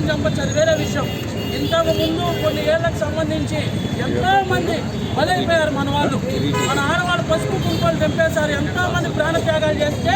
చంపచ్చు, అది వేరే విషయం. ఇంతకు ముందు కొన్ని ఏళ్లకు సంబంధించి ఎంతోమంది బలైపోయారు మన వాళ్ళు. మన ఆడవాళ్ళు పసుపు కుంకుమలు తెంపేశారు, ఎంతోమంది ప్రాణత్యాగాలు చేస్తే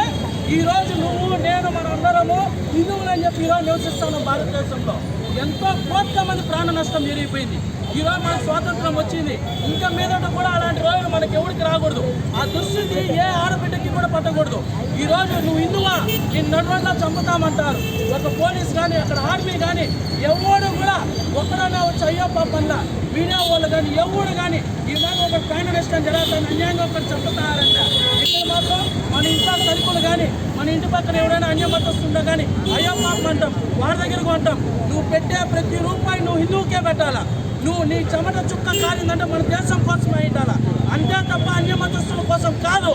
ఈరోజు నువ్వు నేను మన అందరము హిందువులని చెప్పి ఈరోజు నివసిస్తున్నాం భారతదేశంలో. ఎంతో కోట్ల మంది ప్రాణ నష్టం జరిగిపోయింది. ఈరోజు మనకు స్వాతంత్రం వచ్చింది. ఇంకా మీదట కూడా అలాంటి రోజులు మనకి ఎవరికి రాకూడదు. ఆ దుస్థితి ఏ ఆడబిడ్డకి కూడా పట్టకూడదు. ఈరోజు నువ్వు హిందువా, నేను నడువన్నా చంపుతామంటారు. ఒక పోలీస్ కానీ అక్కడ ఆర్మీ కానీ ఎవడు కూడా ఒక్కడన్నా వచ్చి అయ్యో పాపల్లా మీడియా వాళ్ళు కానీ ఎవడు కానీ ఈ మాట ఒక ప్రాణ నష్టం జరుగుతుంది, అన్యాయంగా ఒకటి చంపుతారంట. ఇక్కడ మాత్రం మన ఇంట్లో సరుకులు కానీ మన ఇంటి పక్కన ఎవరైనా అన్యమతస్తుందో కానీ అయ్యో పాపం అంటాం, వాడి దగ్గరకు అంటాం. నువ్వు పెట్టే ప్రతి రూపాయి నువ్వు హిందువుకే పెట్టాలా. నువ్వు నీ చెమట చుక్క కాలిందంటే మన దేశం కోసం అయిండాలా, అంతే తప్ప అన్యమతస్తుల కోసం కాదు.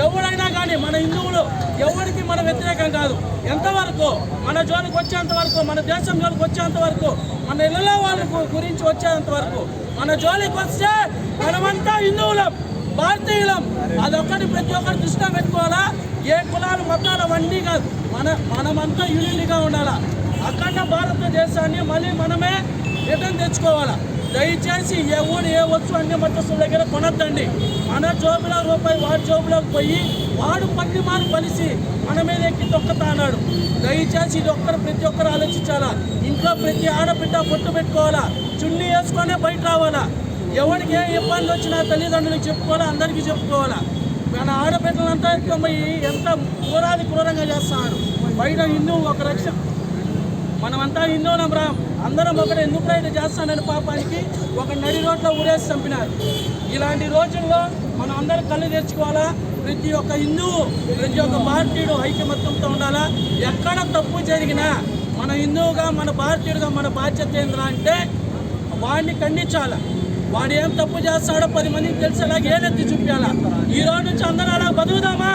ఎవరైనా కానీ మన హిందువులు ఎవరికి మన వ్యతిరేకం కాదు. ఎంతవరకు మన జోలికి వచ్చేంత వరకు, మన దేశం జోలికి వచ్చేంత వరకు, మన ఇళ్ళలో వాళ్ళ గురించి వచ్చేంత వరకు, మన జోలికి వస్తే మనమంతా హిందువులం, భారతీయులం. అదొక్కటి ప్రతి ఒక్కరి దృష్టిలో పెట్టుకోవాలా. ఏ కులాలు మతాలు అవన్నీ కాదు, మనమంతా యూనిటీగా ఉండాలా. అఖండ భారతదేశాన్ని మళ్ళీ మనమే రిటర్న్ తెచ్చుకోవాలా. దయచేసి ఏ ఊరు ఏ వస్తువు అన్ని మతస్థుల దగ్గర కొనద్దండి. మన జోబులో రూపాయి వాడి జోబులోకి పోయి వాడు పది మారు కలిసి మన మీద ఎక్కి తొక్కతా అన్నాడు. దయచేసి ఇది ప్రతి ఒక్కరు ఆలోచించాలా. ఇంట్లో ప్రతి ఆడబిడ్డ బొట్టు పెట్టుకోవాలా, చున్నీ వేసుకొనే బయట రావాలా. ఎవరికి ఏ ఇబ్బంది వచ్చినా తల్లిదండ్రులకు చెప్పుకోవాలా, అందరికీ చెప్పుకోవాలా. మన ఆడబిడ్డలంతా ఎంత క్రూరంగా చేస్తున్నారు. బయట హిందువు ఒక రక్షణ, మనమంతా హిందువులం రా, అందరం ఒకటి ఎందుకు రైతు చేస్తానని పాపానికి ఒక నడి రోడ్లో ఊరేసి చంపినారు. ఇలాంటి రోజుల్లో మనం అందరం కళ్ళు తెచ్చుకోవాలా. ప్రతి ఒక్క హిందువు ప్రతి ఒక్క భారతీయుడు ఐకమత్యంతో ఉండాలా. ఎక్కడ తప్పు జరిగినా మన హిందువుగా మన భారతీయుడుగా మన బాధ్యత ఏంద్రా అంటే వాడిని ఖండించాలా. వాడు ఏం తప్పు చేస్తాడో 10 మందికి తెలిసేలాగా ఏదెత్తి చూపించాలా. ఈ రోజు నుంచి అందరూ అలా బతుకుదామా.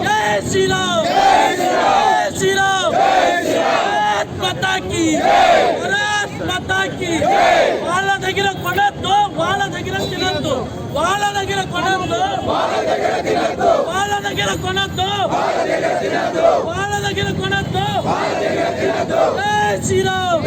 జై శ్రీరామ్, జై శ్రీరామ్, మాతాకి మాతాకి. వాళ్ళ దగ్గర కొనద్దు, వాళ్ళ దగ్గర తినద్దు, వాళ్ళ దగ్గర కొనద్దు, వాళ్ళ దగ్గర కొనద్దు, వాళ్ళ దగ్గర కొనద్దు. జై శ్రీరామ్.